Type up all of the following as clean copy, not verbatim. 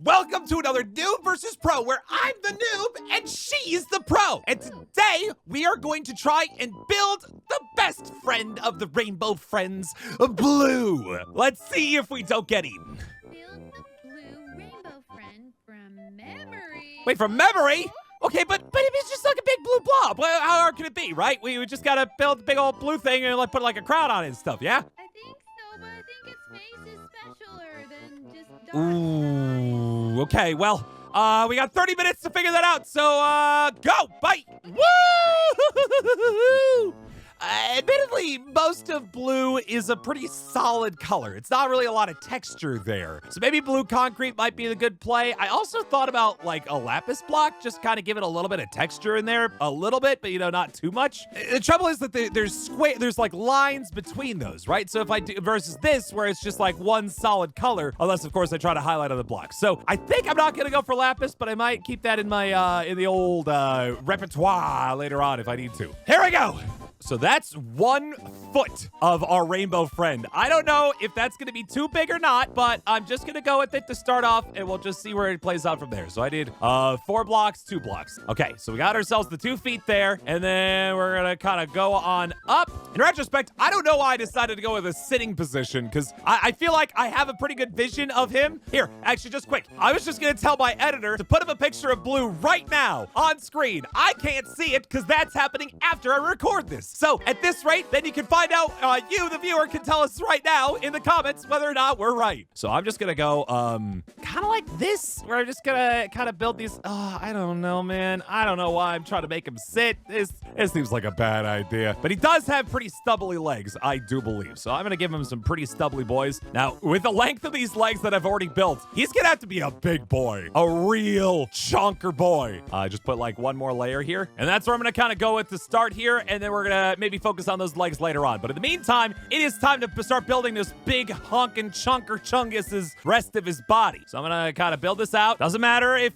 Welcome to another Noob versus Pro, where I'm the noob and she's the pro. And today, we are going to try and build the best friend of the rainbow friends, Blue. Let's see if we don't get eaten. Build the blue rainbow friend from memory. Wait, from memory? Okay, but if it's just like a big blue blob, well, how hard can it be, right? We just gotta build the big old blue thing and like put like a crown on it and stuff, yeah? I think so, but I think its face is specialer than just dark. Ooh, okay, well, we got 30 minutes to figure that out, so, go, bye! Woo! Admittedly, most of blue is a pretty solid color. It's not really a lot of texture there. So maybe blue concrete might be the good play. I also thought about like a lapis block, just kind of give it a little bit of texture in there. A little bit, but you know, not too much. The trouble is that there's like lines between those, right? So if I do versus this, where it's just like one solid color, unless of course I try to highlight on the block. So I think I'm not gonna go for lapis, but I might keep that in my in the old repertoire later on if I need to. Here we go. So that's 1 foot of our rainbow friend. I don't know if that's going to be too big or not, but I'm just going to go with it to start off, and we'll just see where it plays out from there. So I did 4 blocks, 2 blocks. Okay, so we got ourselves the 2 feet there, and then we're going to kind of go on up. In retrospect, I don't know why I decided to go with a sitting position, because I feel like I have a pretty good vision of him. Here, actually, just quick. I was just going to tell my editor to put up a picture of Blue right now on screen. I can't see it, because that's happening after I record this. So at this rate, then you can find out, you, the viewer, can tell us right now in the comments whether or not we're right. So I'm just gonna go, kind of like this, where I'm just gonna kind of build these, I don't know, man. I don't know why I'm trying to make him sit. This seems like a bad idea. But he does have pretty stubbly legs, I do believe. So I'm gonna give him some pretty stubbly boys. Now, with the length of these legs that I've already built, he's gonna have to be a big boy. A real chunker boy. Just put like 1 more layer here. And that's where I'm gonna kind of go with to start here. And then we're gonna maybe focus on those legs later on. But in the meantime, it is time to start building this big honkin' chungus's rest of his body. So I'm gonna kind of build this out. Doesn't matter if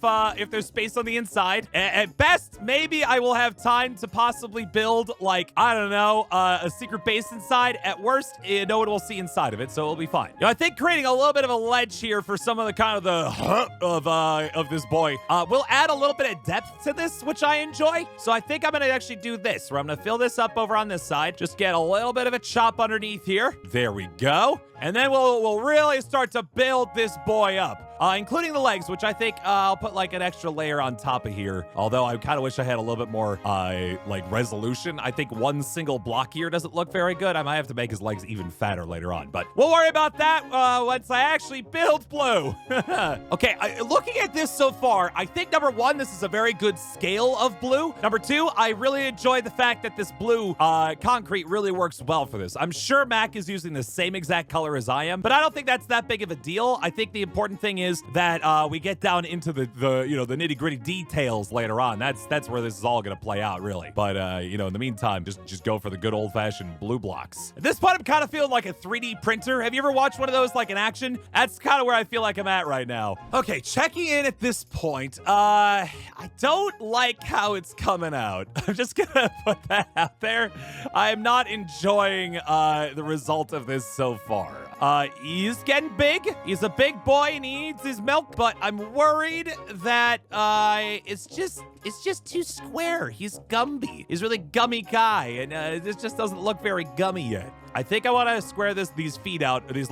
there's space on the inside. At best, maybe I will have time to possibly build like, I don't know, a secret base inside. At worst, no one will see inside of it, so it'll be fine. You know, I think creating a little bit of a ledge here for some of the kind of the of this boy will add a little bit of depth to this, which I enjoy. So I think I'm gonna actually do this, where I'm gonna fill this up over on this side. Just get a little bit of a chop underneath here. There we go. And then we'll really start to build this boy up, including the legs, which I think I'll put like an extra layer on top of here. Although I kind of wish I had a little bit more like resolution. I think 1 single block here doesn't look very good. I might have to make his legs even fatter later on, but we'll worry about that once I actually build Blue. Okay, looking at this so far, I think number 1, this is a very good scale of blue. Number 2, I really enjoy the fact that this blue concrete really works well for this. I'm sure Mac is using the same exact color as I am, but I don't think that's that big of a deal. I think the important thing is that we get down into the you know, the nitty-gritty details later on. That's where this is all gonna play out, really. But you know, in the meantime, just go for the good old-fashioned blue blocks. At this point, I'm kind of feeling like a 3D printer. Have you ever watched one of those like in action? That's kind of where I feel like I'm at right now. Okay, checking in at this point. I don't like how it's coming out. I'm just gonna put that out there. I am not enjoying the result of this so far. He's getting big. He's a big boy and he needs his milk, but I'm worried that it's just too square. He's Gumby. He's a really gummy guy, and this just doesn't look very gummy yet. I think I want to square these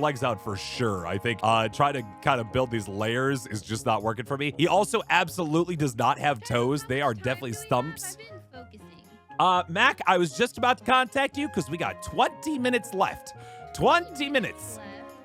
legs out for sure. I think trying to kind of build these layers is just not working for me. He also absolutely does not have toes. They are definitely stumps. I've been focusing. Mac, I was just about to contact you because we got 20 minutes left. 20 minutes.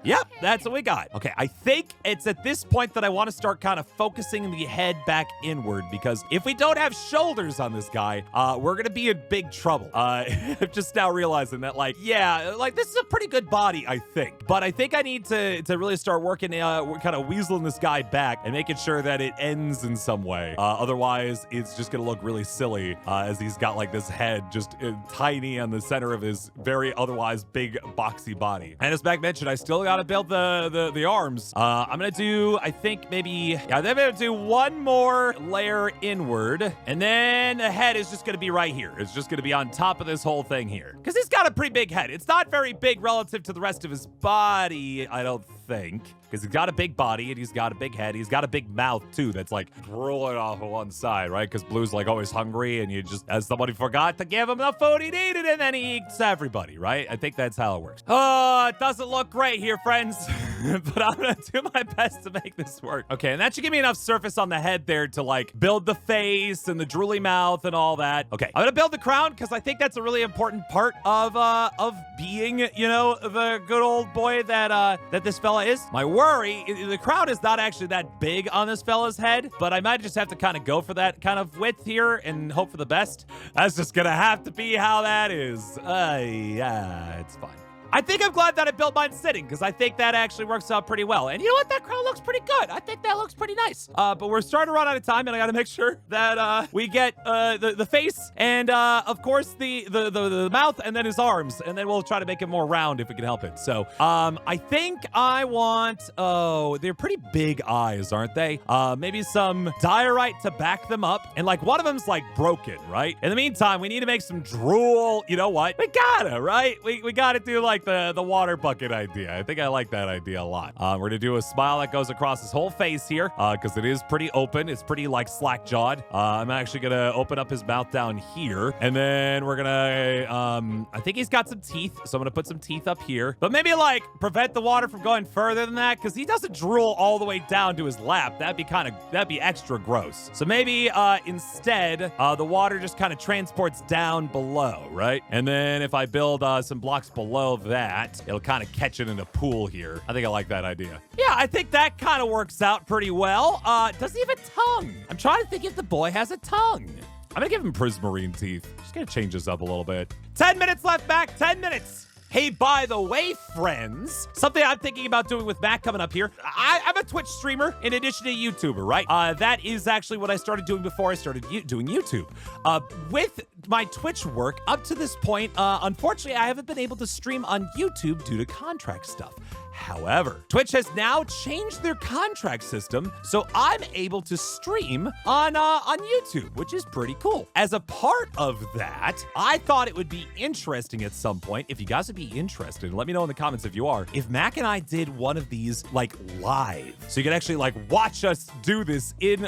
Yep, that's what we got. Okay, I think it's at this point that I want to start kind of focusing the head back inward, because if we don't have shoulders on this guy, we're gonna be in big trouble. I'm just now realizing that, like, yeah, like this is a pretty good body, I think. But I think I need to really start working, kind of weaseling this guy back and making sure that it ends in some way. Otherwise, it's just gonna look really silly as he's got like this head just tiny on the center of his very otherwise big boxy body. And as Mac mentioned, I still got gotta build the arms. I'm gonna do, I think maybe, yeah, I'm gonna do one more layer inward, and then the head is just gonna be right here. It's just gonna be on top of this whole thing here. Because he's got a pretty big head. It's not very big relative to the rest of his body, I don't think. Because he's got a big body and he's got a big head. He's got a big mouth, too, that's like drooling off of one side, right? Because Blue's like always hungry and you just, as somebody forgot to give him the food he needed and then he eats everybody, right? I think that's how it works. Oh, it doesn't look great here, friends. But I'm going to do my best to make this work. Okay, and that should give me enough surface on the head there to like build the face and the drooly mouth and all that. Okay, I'm going to build the crown because I think that's a really important part of being, you know, the good old boy that this fella is. My worry, the crown is not actually that big on this fella's head, but I might just have to kind of go for that kind of width here and hope for the best. That's just going to have to be how that is. Yeah, it's fine. I think I'm glad that I built mine sitting because I think that actually works out pretty well. And you know what? That crown looks pretty good. I think that looks pretty nice. But we're starting to run out of time, and I got to make sure that we get the face and, of course, the mouth and then his arms. And then we'll try to make it more round if we can help it. So I think I want... Oh, they're pretty big eyes, aren't they? Maybe some diorite to back them up. And, like, one of them's, like, broken, right? In the meantime, we need to make some drool. You know what? We gotta, right? We gotta do, like, the water bucket idea. I think I like that idea a lot. We're gonna do a smile that goes across his whole face here because it is pretty open. It's pretty like slack-jawed. I'm actually gonna open up his mouth down here, and then we're gonna I think he's got some teeth, so I'm gonna put some teeth up here, but maybe like prevent the water from going further than that because he doesn't drool all the way down to his lap. That'd be extra gross. So maybe instead the water just kind of transports down below, right? And then if I build some blocks below that, it'll kind of catch it in a pool here. I think I like that idea. Yeah, I think that kind of works out pretty well. Does he have a tongue? I'm trying to think if the boy has a tongue. I'm gonna give him prismarine teeth. Just gonna change this up a little bit. 10 minutes left, Mac. 10 minutes. Hey, by the way, friends, something I'm thinking about doing with Mac coming up here. I'm a Twitch streamer in addition to a YouTuber, right? That is actually what I started doing before I started doing YouTube. With my Twitch work up to this point, unfortunately, I haven't been able to stream on YouTube due to contract stuff. However, Twitch has now changed their contract system, so I'm able to stream on YouTube, which is pretty cool. As a part of that, I thought it would be interesting at some point, if you guys would be interested, let me know in the comments if you are, if Mac and I did one of these, like, live. So you can actually, like, watch us do this in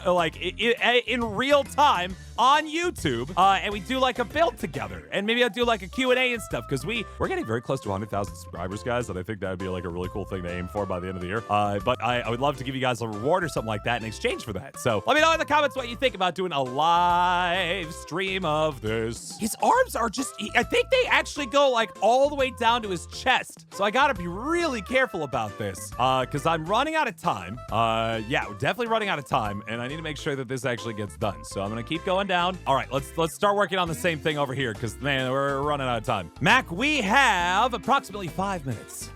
real time on YouTube, and we do, like, a build together. And maybe I'll do, like, a Q&A and stuff, because we're getting very close to 100,000 subscribers, guys, and I think that would be, like, a really cool thing to aim for by the end of the year. But I would love to give you guys a reward or something like that in exchange for that. So let me know in the comments what you think about doing a live stream of this. His arms are just, I think they actually go like all the way down to his chest. So I gotta be really careful about this because I'm running out of time. Yeah, we're definitely running out of time and I need to make sure that this actually gets done. So I'm gonna keep going down. All right, let's start working on the same thing over here because man, we're running out of time. Mac, we have approximately 5 minutes.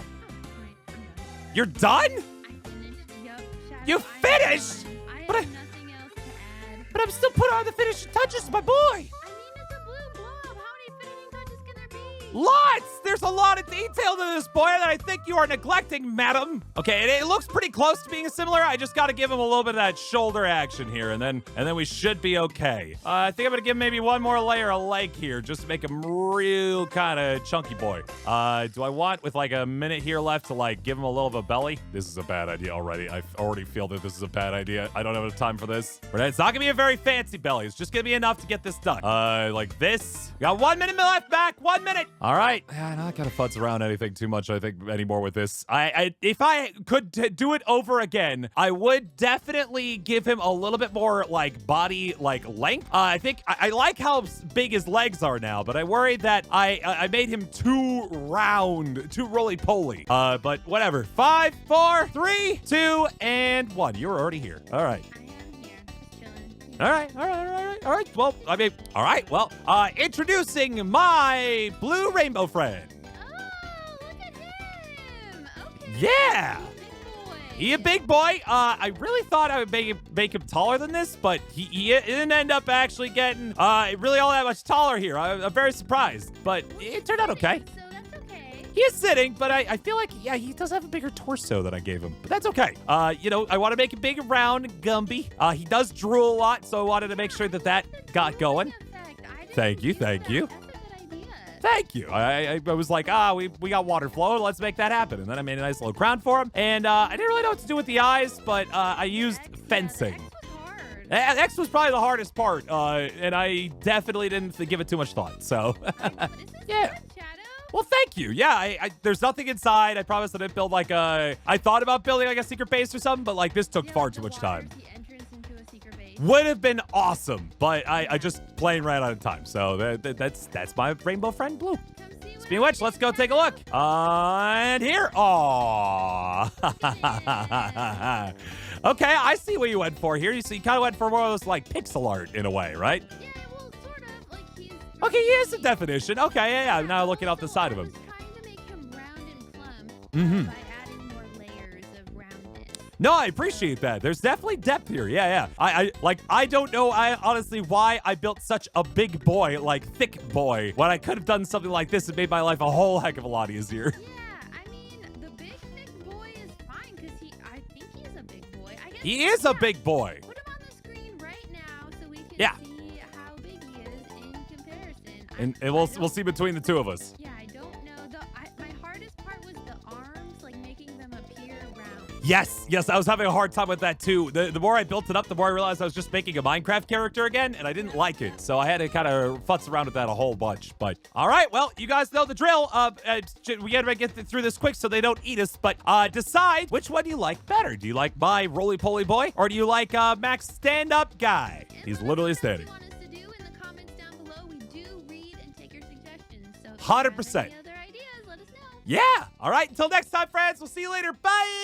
You're done? I finished. Yup. You finished? I have nothing else to add. But I'm still putting on the finishing touches, my boy. I mean, it's a blue blob. How many finishing touches can there be? Lots! There's a lot of detail to this boy that I think you are neglecting, madam. Okay, it looks pretty close to being similar. I just got to give him a little bit of that shoulder action here, and then we should be okay. I think I'm gonna give him maybe one more layer of leg here, just to make him real kind of chunky boy. Do I want, with like a minute here left, to like give him a little of a belly? This is a bad idea already. I already feel that this is a bad idea. I don't have enough time for this. But it's not gonna be a very fancy belly. It's just gonna be enough to get this done. Like this. We got 1 minute left, back. 1 minute. All right. I'm not gonna futz around anything too much, I think, anymore with this. If I could do it over again, I would definitely give him a little bit more, like, body, like, length. I think I like how big his legs are now, but I worry that I made him too round, too roly-poly. But whatever. 5, 4, 3, 2, and 1. You were already here. All right. I am here. Just chilling. All right. Well, I mean, all right. Well, introducing my blue rainbow friend. Oh, look at him. Okay. Yeah. Big boy. He a big boy. I really thought I would make him taller than this, but he didn't end up actually getting really all that much taller here. I'm very surprised, but it turned out okay. So that's okay. He is sitting, but I feel like, yeah, he does have a bigger torso than I gave him, but that's okay. You know, I want to make him big, round, and Gumby. He does drool a lot, so I wanted to make sure that got going. Thank you. That's a good idea. Thank you. I was like, we got water flow. Let's make that happen. And then I made a nice little crown for him. And I didn't really know what to do with the eyes, but I used fencing. X was probably the hardest part, and I definitely didn't give it too much thought. So, yeah. Well, thank you. Yeah, there's nothing inside. I promise I didn't build like I thought about building like a secret base or something, but like this took far too much time. Would have been awesome, but I just plain ran out of time. So that's my rainbow friend Blue. Speaking of which, let's go take a look. And here. Aww. Okay, I see what you went for here. You kind of went for more of this like pixel art in a way, right? Yeah, well, sort of. Like he's. Okay, he is a definition. Okay, yeah. I'm now looking off the side of him. Trying to make him round and plump Mm-hmm. by adding more layers of roundness. No, I appreciate that. There's definitely depth here. Yeah. I don't know honestly why I built such a big boy, like thick boy, when I could have done something like this and made my life a whole heck of a lot easier. Yeah, I mean, the big thick boy is fine because I think he's a big boy. I guess. He is a big boy. Put him on the screen right now so we can Yeah. see how big he is in comparison. And we'll see between the two of us. Yeah, I don't know. My hardest part was the arms, like making them appear round. Yes, I was having a hard time with that too. The more I built it up, the more I realized I was just making a Minecraft character again, and I didn't like it. So I had to kind of futz around with that a whole bunch. But all right, well, you guys know the drill. We gotta get through this quick so they don't eat us. But decide which one you like better. Do you like my roly-poly boy, or do you like Max stand-up guy? He's literally standing. What you want us to do in the comments down below. We do read and take your suggestions. So if you 100%. have any other ideas, let us know. Yeah. All right. Until next time, friends. We'll see you later. Bye.